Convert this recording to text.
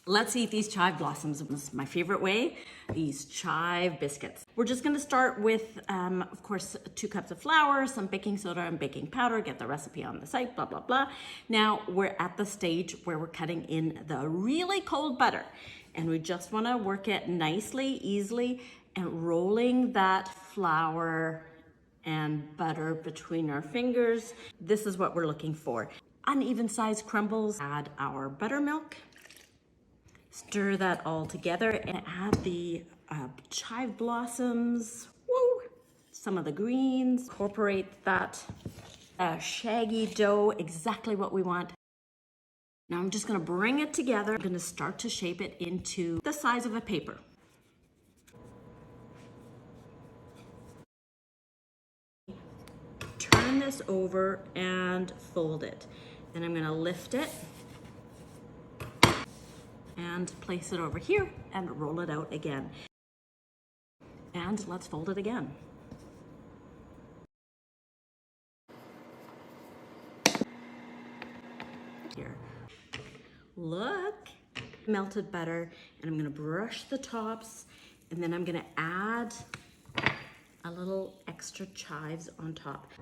Let's eat these chive blossoms. This is my favorite way, these chive biscuits. We're just gonna start with, of course, 2 cups of flour, some baking soda and baking powder. Get the recipe on the site, blah, blah, blah. Now we're at the stage where we're cutting in the really cold butter. And we just wanna work it nicely, easily, and rolling that flour and butter between our fingers. This is what we're looking for. Uneven sized crumbles. Add our buttermilk. Stir that all together and add the chive blossoms. Woo! Some of the greens. Incorporate that shaggy dough, exactly what we want. Now I'm just gonna bring it together. I'm gonna start to shape it into the size of a paper. Turn this over and fold it. Then I'm gonna lift it and place it over here and roll it out again. And let's fold it again. Here. Look, melted butter, and I'm gonna brush the tops, and then I'm gonna add a little extra chives on top.